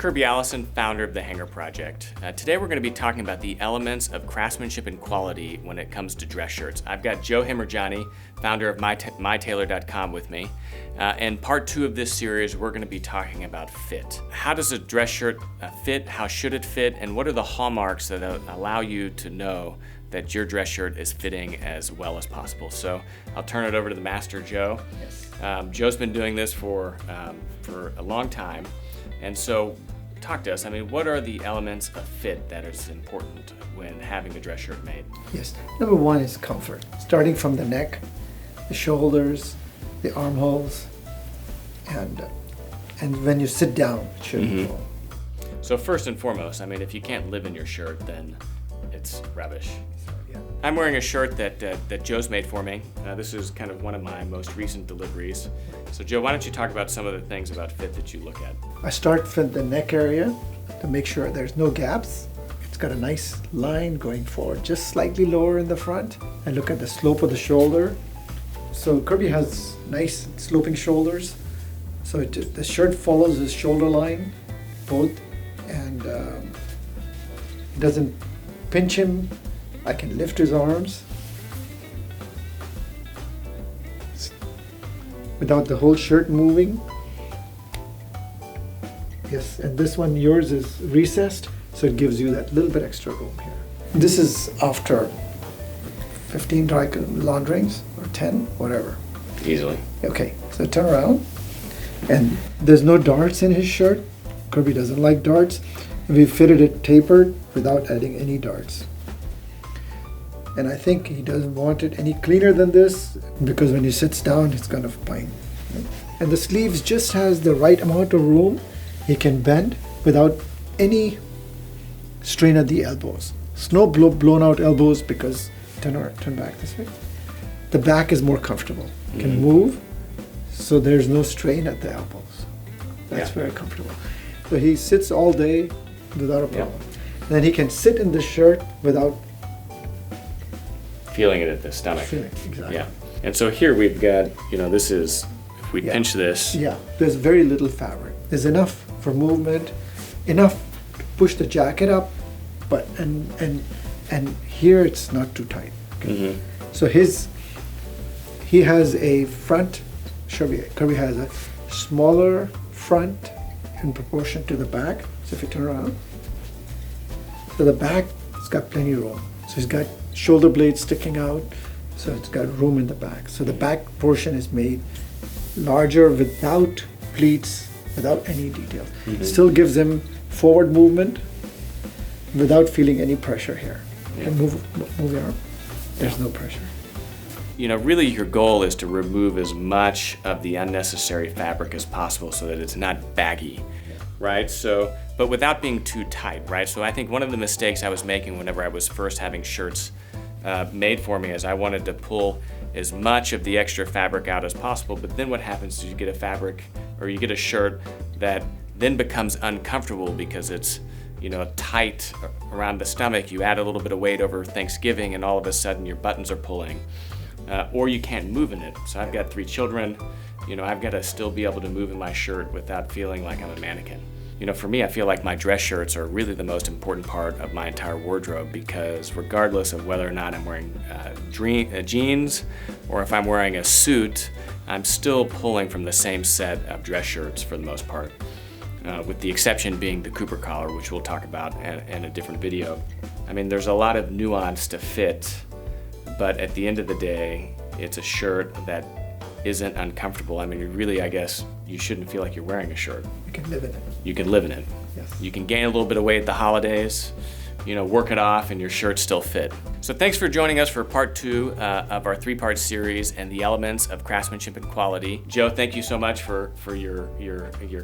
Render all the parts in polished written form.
Kirby Allison, founder of the Hanger Project. Today we're going to be talking about the elements of craftsmanship and quality when it comes to dress shirts. I've got Joe Hemrajani, founder of MyTailor.com with me. And part 2 of this series, we're going to be talking about fit. How does a dress shirt fit? How should it fit? And what are the hallmarks that allow you to know that your dress shirt is fitting as well as possible? So I'll turn it over to the master, Joe. Yes. Joe's been doing this for a long time. And so talk to us. I mean, what are the elements of fit that is important when having a dress shirt made? Yes. Number one is comfort. Starting from the neck, the shoulders, the armholes, and when you sit down, it shouldn't fall. So first and foremost, I mean, if you can't live in your shirt, then it's rubbish. Yeah. I'm wearing a shirt that Joe's made for me. This is kind of one of my most recent deliveries. So Joe, why don't you talk about some of the things about fit that you look at? I start from the neck area to make sure there's no gaps. It's got a nice line going forward, just slightly lower in the front. I look at the slope of the shoulder. So Kirby has nice sloping shoulders. So the shirt follows his shoulder line, both, and it doesn't pinch him. I can lift his arms without the whole shirt moving. Yes, and this one, yours is recessed, so it gives you that little bit extra room here. This is after 15 dry launderings, or 10, whatever. Easily. Okay, so turn around, and there's no darts in his shirt. Kirby doesn't like darts. We fitted it tapered without adding any darts. And I think he doesn't want it any cleaner than this, because when he sits down, it's kind of fine. And the sleeves just has the right amount of room. He can bend without any strain at the elbows. It's no blown out elbows, because turn back this way. The back is more comfortable. You can move, so there's no strain at the elbows. That's very comfortable. So he sits all day without a problem. Then he can sit in the shirt without feeling it at the stomach. feeling. Exactly. Yeah. And so here we've got, this is, if we pinch this. Yeah, there's very little fabric. There's enough for movement, enough to push the jacket up, but and here it's not too tight. Okay? So he has a front. Kirby has a smaller front in proportion to the back. So if you turn around, so the back has got plenty of room. So he's got shoulder blades sticking out, so it's got room in the back. So the back portion is made larger without pleats, without any details. Still gives him forward movement without feeling any pressure here. And move your arm. There's no pressure. Really your goal is to remove as much of the unnecessary fabric as possible so that it's not baggy, right? So, but without being too tight, right? So I think one of the mistakes I was making whenever I was first having shirts made for me is I wanted to pull as much of the extra fabric out as possible, but then what happens is you get a fabric, or you get a shirt that then becomes uncomfortable because it's tight around the stomach. You add a little bit of weight over Thanksgiving and all of a sudden your buttons are pulling, or you can't move in it. So I've got 3 children, I've got to still be able to move in my shirt without feeling like I'm a mannequin. For me, I feel like my dress shirts are really the most important part of my entire wardrobe, because regardless of whether or not I'm wearing jeans or if I'm wearing a suit, I'm still pulling from the same set of dress shirts for the most part, with the exception being the Cooper collar, which we'll talk about in a different video. I mean, there's a lot of nuance to fit, but at the end of the day, it's a shirt that isn't uncomfortable. I mean, really, I guess you shouldn't feel like you're wearing a shirt. You can live in it. You can live in it. Yes. You can gain a little bit of weight at the holidays, work it off, and your shirt still fit. So thanks for joining us for part 2 of our 3-part series and the elements of craftsmanship and quality. Joe, thank you so much for your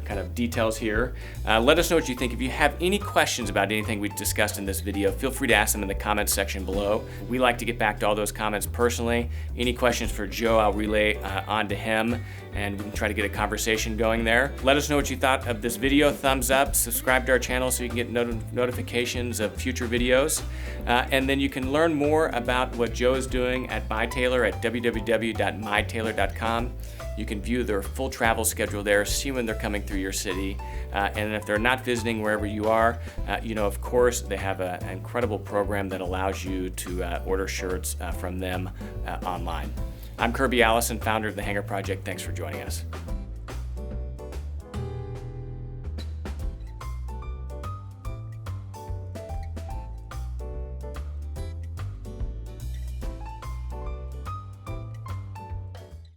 kind of details here. Let us know what you think. If you have any questions about anything we discussed in this video, feel free to ask them in the comments section below. We like to get back to all those comments personally. Any questions for Joe, I'll relay on to him, and we can try to get a conversation going there. Let us know what you thought of this video. Thumbs up, subscribe to our channel so you can get notifications of future videos. And then you can learn more about what Joe is doing at MyTailor at www.mytailor.com. You can view their full travel schedule there, see when they're coming through your city. And if they're not visiting wherever you are, of course, they have an incredible program that allows you to order shirts from them online. I'm Kirby Allison, founder of the Hanger Project. Thanks for joining us.